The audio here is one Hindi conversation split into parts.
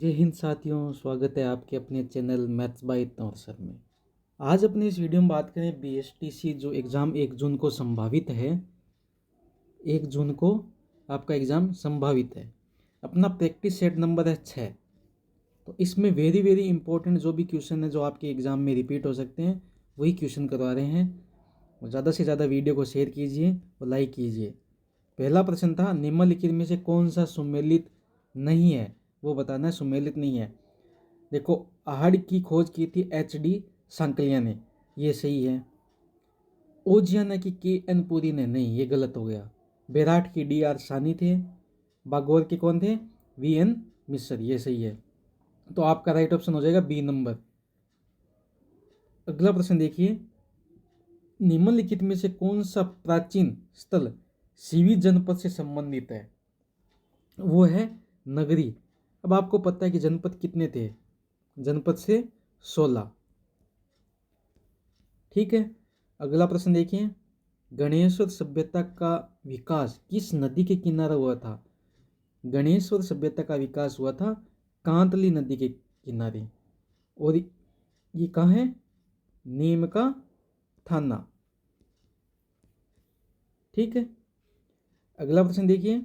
जय हिंद साथियों, स्वागत है आपके अपने channel maths by Tanwar sir में। आज अपने इस वीडियो में बात करें बीएसटीसी जो एग्ज़ाम 1 जून को संभावित है। 1 जून को आपका एग्ज़ाम संभावित है। अपना प्रैक्टिस सेट नंबर है 6। तो इसमें वेरी वेरी इंपॉर्टेंट जो भी क्वेश्चन है जो आपके एग्ज़ाम में रिपीट हो सकते हैं वही क्वेश्चन करवा रहे हैं। और ज़्यादा से ज़्यादा वीडियो को शेयर कीजिए और लाइक कीजिए। पहला प्रश्न था, निम्नलिखित में से कौन सा सुमेलित नहीं है, वो बताना है। सुमेलित नहीं है, देखो आहड़ की खोज की थी HD सांकलिया ने, ये सही है। ओजियाना की KN पुरी ने, नहीं ये गलत हो गया। बेराट की DR सानी थे। बागोर के कौन थे? VN मिश्र, ये सही है। तो आपका राइट ऑप्शन हो जाएगा B नंबर। अगला प्रश्न देखिए, निम्नलिखित में से कौन सा प्राचीन स्थल सीवी जनपद से संबंधित है? वो है नगरी। अब आपको पता है कि जनपद कितने थे? जनपद से 16। ठीक है। अगला प्रश्न देखिए, गणेश्वर सभ्यता का विकास किस नदी के किनारे हुआ था? गणेश्वर सभ्यता का विकास हुआ था कांतली नदी के किनारे। और ये कहाँ है? नीम का थाना। ठीक है। अगला प्रश्न देखिए,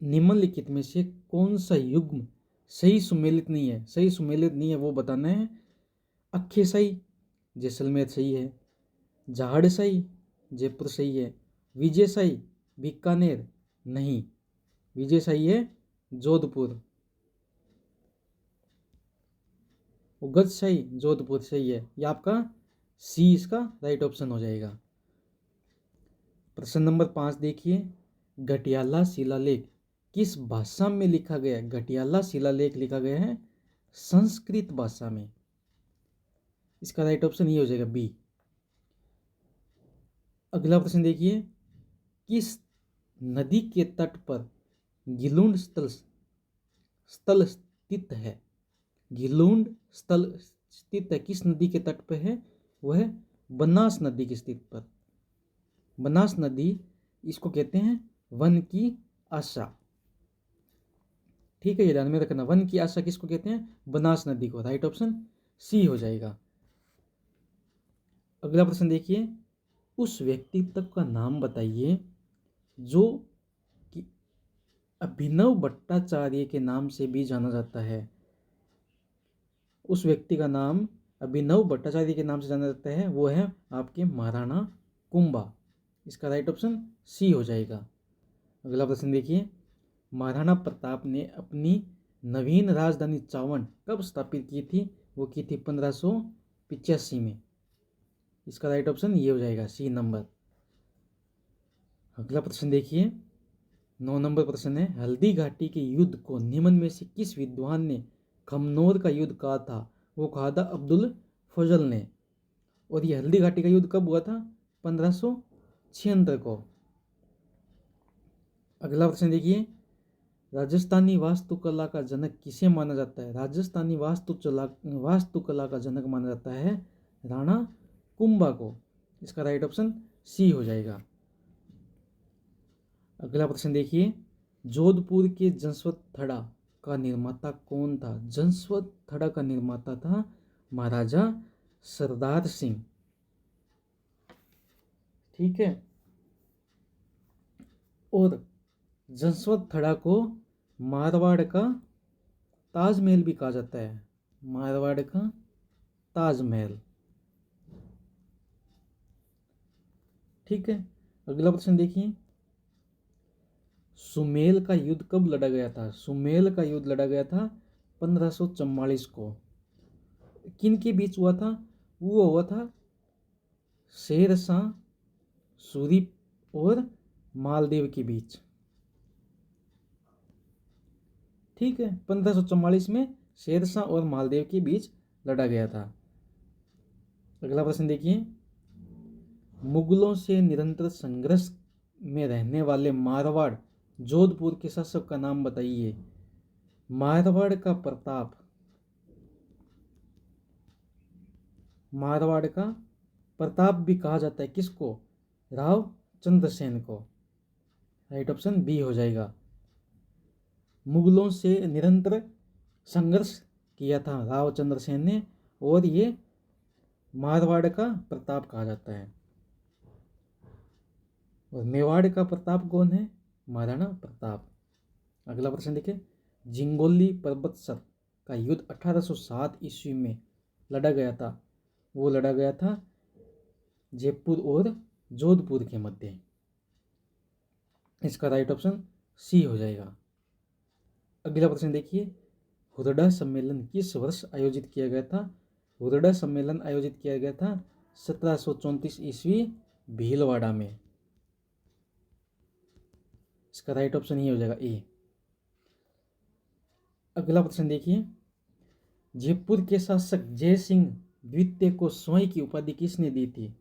निम्नलिखित में से कौन सा युग्म सही सुमेलित नहीं है? सही सुमेलित नहीं है वो बताना है। अक्खेसाई जैसलमेर सही है। जहाड़साई जयपुर सही है। विजयसाई बीकानेर नहीं, विजयसाई है जोधपुर। उगतशाही जोधपुर सही है। ये आपका सी इसका राइट ऑप्शन हो जाएगा। प्रश्न नंबर 5 देखिए, घटियाला शिलालेख किस भाषा में लिखा गया है? घटियाला शिलालेख लिखा गया है संस्कृत भाषा में। इसका राइट ऑप्शन ये हो जाएगा बी। अगला प्रश्न देखिए, किस नदी के तट पर गिलुंड स्थल स्थित है? गिलुंड स्थल स्थित है किस नदी के तट पर है? वह है बनास नदी के स्थित पर। बनास नदी, इसको कहते हैं वन की आशा। ठीक है, ये ध्यान में रखना, वन की आशा किसको कहते हैं? बनास नदी को। राइट ऑप्शन सी हो जाएगा। अगला प्रश्न देखिए, उस व्यक्तित्व का नाम बताइए जो कि अभिनव भट्टाचार्य के नाम से भी जाना जाता है। उस व्यक्ति का नाम अभिनव भट्टाचार्य के नाम से जाना जाता है, वो है आपके महाराणा कुंभा। इसका राइट ऑप्शन सी हो जाएगा। अगला प्रश्न देखिए, महाराणा प्रताप ने अपनी नवीन राजधानी चावंड कब स्थापित की थी? वो की थी 1585 में। इसका राइट ऑप्शन ये हो जाएगा सी नंबर। अगला प्रश्न देखिए, 9 नंबर प्रश्न है, हल्दी घाटी के युद्ध को निम्न में से किस विद्वान ने खमनोर का युद्ध कहा था? वो कहा था अब्दुल फजल ने। और ये हल्दी घाटी का युद्ध कब हुआ था? 1576 को। अगला प्रश्न देखिए, राजस्थानी वास्तुकला का जनक किसे माना जाता है? राजस्थानी वास्तुकला का जनक माना जाता है राणा कुंभा को। इसका राइट ऑप्शन सी हो जाएगा। अगला प्रश्न देखिए, जोधपुर के जसवंत थड़ा का निर्माता कौन था? जसवंत थड़ा का निर्माता था महाराजा सरदार सिंह। ठीक है। और जसवंत थड़ा को मारवाड़ का ताजमहल भी कहा जाता है। मारवाड़ का ताजमहल। ठीक है। अगला प्रश्न देखिए, सुमेल का युद्ध कब लड़ा गया था? सुमेल का युद्ध लड़ा गया था 1544 को। किन के बीच हुआ था? वो हुआ था शेर शाह सूरी और मालदेव के बीच। ठीक है, 1544 में शेर शाह और मालदेव के बीच लड़ा गया था। अगला प्रश्न देखिए, मुगलों से निरंतर संघर्ष में रहने वाले मारवाड़ जोधपुर के शासक का नाम बताइए। मारवाड़ का प्रताप, मारवाड़ का प्रताप भी कहा जाता है किसको? राव चंद्रसेन को। राइट ऑप्शन बी हो जाएगा। मुगलों से निरंतर संघर्ष किया था रावचंद्र सेन ने, और ये मारवाड़ का प्रताप कहा जाता है। और मेवाड़ का प्रताप कौन है? महाराणा प्रताप। अगला प्रश्न देखिए, जिंगोली पर्वतसर का युद्ध 1807 ईस्वी में लड़ा गया था। वो लड़ा गया था जयपुर और जोधपुर के मध्य। इसका राइट ऑप्शन सी हो जाएगा। अगला प्रश्न देखिए, हुरडा सम्मेलन किस वर्ष आयोजित किया गया था? हुरडा सम्मेलन आयोजित किया गया था 1734 ईस्वी भीलवाड़ा में। इसका राइट ऑप्शन ही हो जाएगा ए। अगला प्रश्न देखिए, जयपुर के शासक जय सिंह द्वितीय को स्वयं की उपाधि किसने दी थी?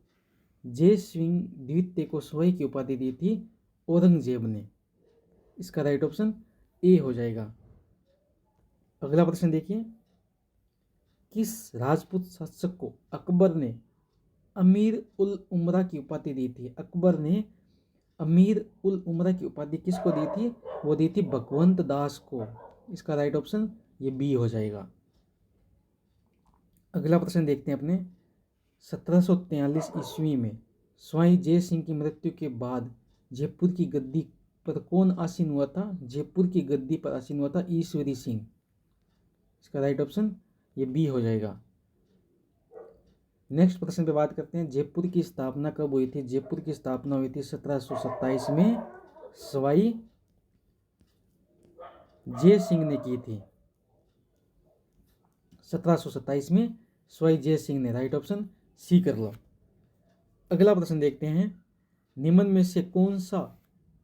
जय सिंह द्वितीय को स्वयं की उपाधि दी थी औरंगजेब ने। इसका राइट ऑप्शन ए हो जाएगा। अगला प्रश्न देखिए, किस राजपूत शासक को अकबर ने अमीर उल उमरा की उपाधि दी थी? अकबर ने अमीर उल उमरा की उपाधि किसको दी थी? वो दी थी भगवंत दास को। इसका राइट ऑप्शन ये बी हो जाएगा। अगला प्रश्न देखते हैं अपने, 1743 ईस्वी में स्वाई जय सिंह की मृत्यु के बाद जयपुर की गद्दी पर कौन आसीन हुआ था? जयपुर की गद्दी पर आसीन हुआ था ईश्वरी सिंह। इसका राइट ऑप्शन ये बी हो जाएगा। नेक्स्ट प्रश्न पे बात करते हैं, जयपुर की स्थापना कब हुई थी? जयपुर की स्थापना हुई थी 1727 में सवाई जय सिंह ने की थी। 1727 में सवाई जय सिंह ने। राइट ऑप्शन सी कर लो। अगला प्रश्न देखते हैं, निम्न में से कौन सा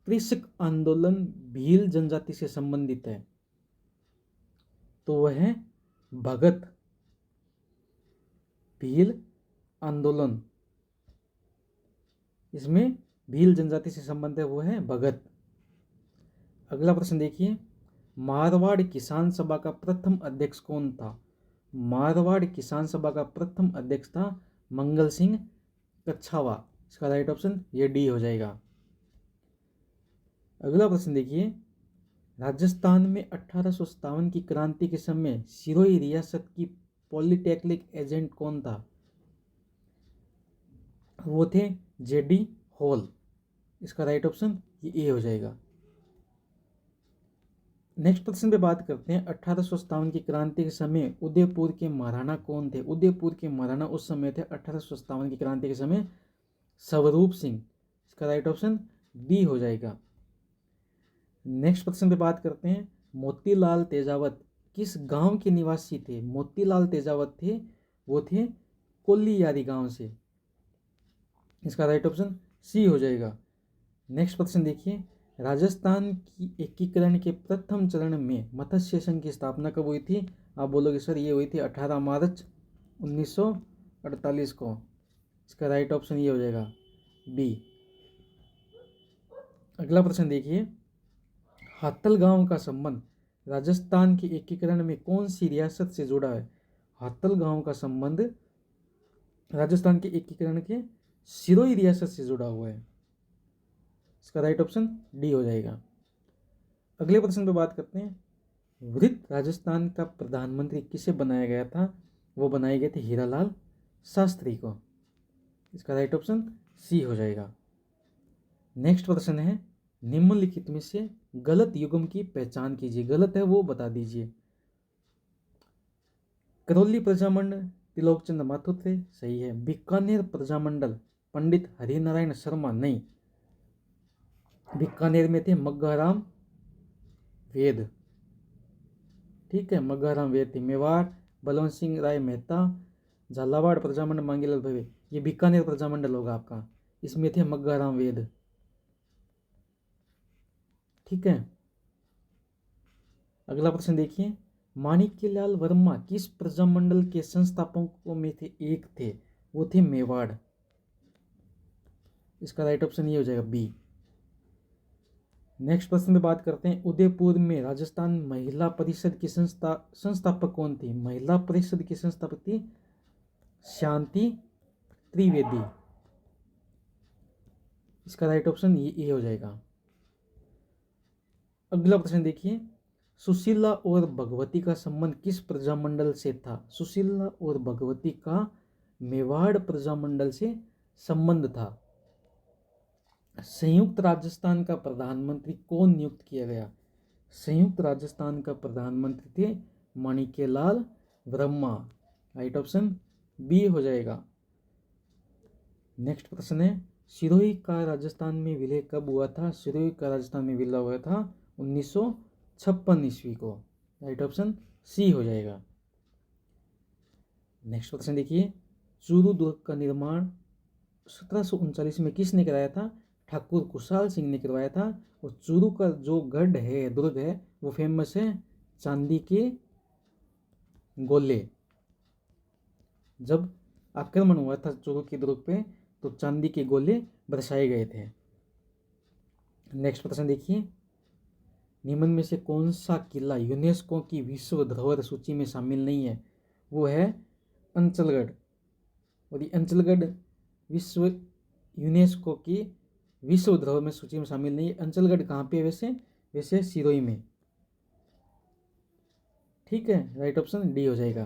कृषक आंदोलन भील जनजाति से संबंधित है? तो वह है भगत भील आंदोलन। इसमें भील जनजाति से संबंध है, वो है भगत। अगला प्रश्न देखिए, मारवाड़ किसान सभा का प्रथम अध्यक्ष कौन था? मारवाड़ किसान सभा का प्रथम अध्यक्ष था मंगल सिंह कच्छावा। इसका राइट ऑप्शन ये डी हो जाएगा। अगला प्रश्न देखिए, राजस्थान में 1857 की क्रांति के समय सिरोही रियासत की पॉलिटेक्निक एजेंट कौन था? वो थे जेडी हॉल। इसका राइट ऑप्शन ये ए हो जाएगा। नेक्स्ट प्रश्न पे बात करते हैं, 1857 की क्रांति के समय उदयपुर के महाराणा कौन थे? उदयपुर के महाराणा उस समय थे 1857 की क्रांति के समय स्वरूप सिंह। इसका राइट ऑप्शन डी हो जाएगा। नेक्स्ट प्रश्न पे बात करते हैं, मोतीलाल तेजावत किस गांव के निवासी थे? मोतीलाल तेजावत थे, वो थे कोल्लियारी गांव से। इसका राइट ऑप्शन सी हो जाएगा। नेक्स्ट प्रश्न देखिए, राजस्थान की एकीकरण के प्रथम चरण में मत्स्य संघ की स्थापना कब हुई थी? आप बोलोगे सर ये हुई थी 18 मार्च 1948 को। इसका राइट ऑप्शन ये हो जाएगा बी। अगला प्रश्न देखिए, हातल गांव का संबंध राजस्थान के एकीकरण में कौन सी रियासत से जुड़ा है? हातल गांव का संबंध राजस्थान के एकीकरण के सिरोही रियासत से जुड़ा हुआ है। इसका राइट ऑप्शन डी हो जाएगा। अगले प्रश्न पे बात करते हैं, वृत्त राजस्थान का प्रधानमंत्री किसे बनाया गया था? वो बनाए गए थे हीरालाल शास्त्री को। इसका राइट ऑप्शन सी हो जाएगा। नेक्स्ट प्रश्न है, निम्नलिखित में से गलत युग्म की पहचान कीजिए। गलत है वो बता दीजिए। करौली प्रजामंडल त्रिलोकचंद माथुर थे, सही है। बीकानेर प्रजामंडल पंडित हरिनारायण शर्मा, नहीं। बीकानेर में थे मग्गाराम वेद, ठीक है, मग्गाराम वेद थे। मेवाड़ बलवंत सिंह राय मेहता, झालावाड़ प्रजामंडल मांगीलाल भवे, ये बीकानेर प्रजामंडल होगा आपका। इसमें थे मग्गाराम वेद, ठीक है। अगला प्रश्न देखिए, माणिक्यलाल वर्मा किस प्रजामंडल के संस्थापकों में थे? एक थे, वो थे मेवाड़। इसका राइट ऑप्शन ये हो जाएगा बी। नेक्स्ट प्रश्न में बात करते हैं, उदयपुर में राजस्थान महिला परिषद की संस्थापक कौन थी? महिला परिषद की संस्थापक थी शांति त्रिवेदी। इसका राइट ऑप्शन ये हो जाएगा। अगला प्रश्न देखिए, सुशीला और भगवती का संबंध किस प्रजामंडल से था? सुशीला और भगवती का मेवाड़ प्रजामंडल से संबंध था। संयुक्त राजस्थान का प्रधानमंत्री कौन नियुक्त किया गया? संयुक्त राजस्थान का प्रधानमंत्री थे Manikyalal Verma. Right option B हो जाएगा। नेक्स्ट प्रश्न है, सिरोही का राजस्थान में विलय कब हुआ था? सिरोही का राजस्थान में विलय हुआ था 1956 ईस्वी को। राइट ऑप्शन सी हो जाएगा। नेक्स्ट प्रश्न देखिए, चूरू दुर्ग का निर्माण 1739 में किसने कराया था? ठाकुर कुशाल सिंह ने करवाया था। और चूरू का जो गढ़ है, दुर्ग है, वो फेमस है चांदी के गोले। जब आक्रमण हुआ था चूरू के दुर्ग पे तो चांदी के गोले बरसाए गए थे। नेक्स्ट प्रश्न देखिए, निम्न में से कौन सा किला यूनेस्को की विश्व धरोहर सूची में शामिल नहीं है? वो है अंचलगढ़। और ये अंचलगढ़ विश्व यूनेस्को की विश्व धरोहर में सूची में शामिल नहीं है। अंचलगढ़ कहाँ पे है वैसे सिरोही में। ठीक है, राइट ऑप्शन डी हो जाएगा।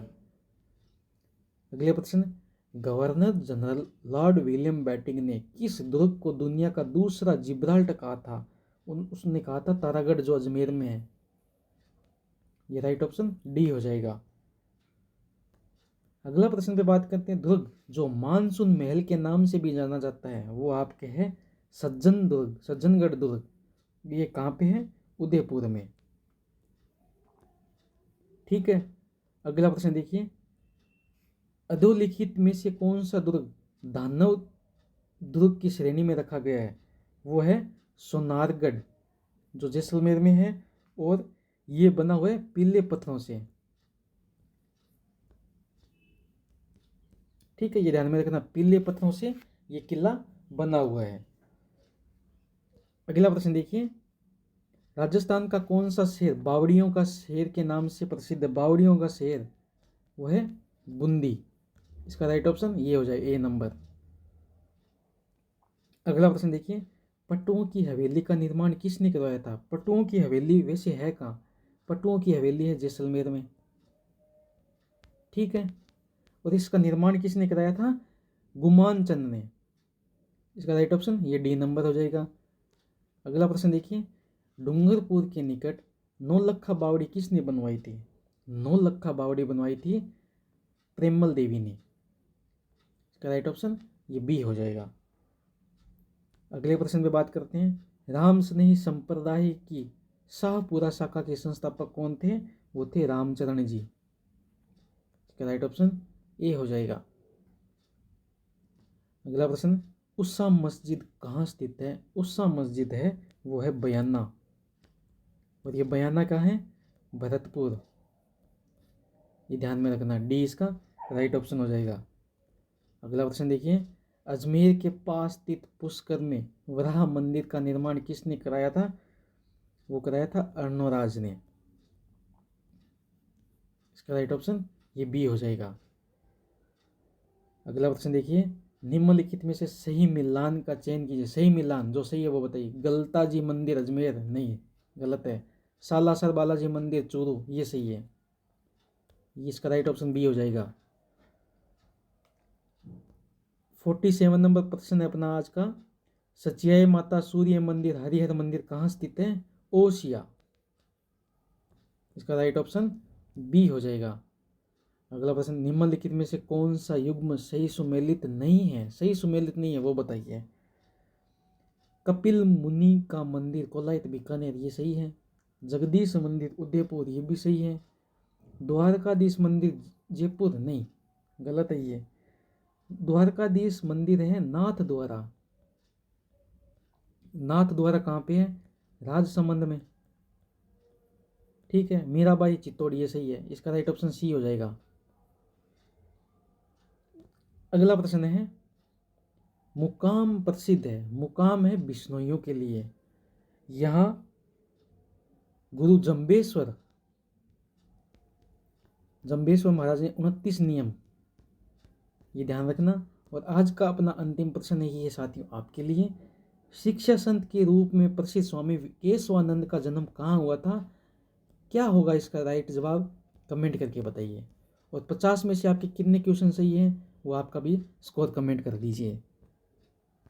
अगले प्रश्न, governor general lord William Bentinck ने किस दुर्ग को दुनिया का दूसरा जिब्राल्टर कहा था? उसने कहा था तारागढ़ जो अजमेर में है। ये राइट ऑप्शन डी हो जाएगा। अगला प्रश्न पे बात करते हैं, दुर्ग जो मानसून महल के नाम से भी जाना जाता है वो आपके है सज्जनगढ़ दुर्ग। ये कहाँ पे है? उदयपुर में। ठीक है, अगला प्रश्न देखिए, अधोलिखित में से कौन सा दुर्ग दानव दुर्ग की श्रेणी में रखा गया है? वो है सोनारगढ़ जो जैसलमेर में है, और ये बना हुआ है पीले पत्थरों से। ठीक है, ये ध्यान में रखना, पीले पत्थरों से ये किला बना हुआ है। अगला प्रश्न देखिए, राजस्थान का कौन सा शहर बावड़ियों का शहर के नाम से प्रसिद्ध है? बावड़ियों का शहर वो है बूंदी। इसका राइट ऑप्शन ये हो जाए ए नंबर। अगला प्रश्न देखिए, पट्टुओं की हवेली का निर्माण किसने करवाया था? पट्टुओं की हवेली वैसे है कहाँ? पट्टुओं की हवेली है जैसलमेर में। ठीक है, और इसका निर्माण किसने कराया था? गुमान चंद ने। इसका राइट ऑप्शन ये डी नंबर हो जाएगा। अगला प्रश्न देखिए, डूंगरपुर के निकट नौलखा बावड़ी किसने बनवाई थी? नौलखा बावड़ी बनवाई थी प्रेमल देवी ने। इसका राइट ऑप्शन ये बी हो जाएगा। अगले प्रश्न पे बात करते हैं, राम स्नेही संप्रदाय की शाहपुरा शाखा के संस्थापक कौन थे? वो थे रामचरण जी। इसका राइट ऑप्शन ए हो जाएगा। अगला प्रश्न, उस्सा मस्जिद कहाँ स्थित है? उस्सा मस्जिद है वो है बयाना। और ये बयाना कहाँ है? भरतपुर। ये ध्यान में रखना, डी इसका राइट ऑप्शन हो जाएगा। अगला प्रश्न देखिए, अजमेर के पास स्थित पुष्कर में वराह मंदिर का निर्माण किसने कराया था? वो कराया था अर्णोराज ने। इसका राइट ऑप्शन ये बी हो जाएगा। अगला प्रश्न देखिए, निम्नलिखित में से सही मिलान का चयन कीजिए। सही मिलान जो सही है वो बताइए। गलता जी मंदिर अजमेर नहीं, गलत है। सालासर बालाजी मंदिर चूरू ये सही है। इसका राइट ऑप्शन बी हो जाएगा। 47 नंबर प्रश्न है अपना आज का, सचियाई माता सूर्य मंदिर हरिहर मंदिर कहाँ स्थित है? ओसिया। इसका राइट ऑप्शन बी हो जाएगा। अगला प्रश्न, निम्नलिखित में से कौन सा युग्म सही सुमेलित नहीं है? सही सुमेलित नहीं है वो बताइए। कपिल मुनि का मंदिर कोलायत बीकानेर ये सही है। जगदीश मंदिर उदयपुर ये भी सही है। द्वारकाधीश मंदिर जयपुर नहीं, गलत है ये। द्वारकाधीश मंदिर है नाथ द्वारा। नाथ द्वारा कहाँ पे है? राजसमंद में। ठीक है, मीराबाई चित्तौड़ ये सही है। इसका राइट ऑप्शन सी हो जाएगा। अगला प्रश्न है, मुकाम प्रसिद्ध है, मुकाम है बिश्नोइयों के लिए। यहाँ गुरु जम्बेश्वर महाराज ने 29 नियम, ये ध्यान रखना। और आज का अपना अंतिम प्रश्न है ये साथियों आपके लिए, शिक्षा संत के रूप में प्रसिद्ध स्वामी केशवानंद का जन्म कहाँ हुआ था? क्या होगा इसका राइट जवाब, कमेंट करके बताइए। और 50 में से आपके कितने क्वेश्चन सही हैं वो आपका भी स्कोर कमेंट कर दीजिए।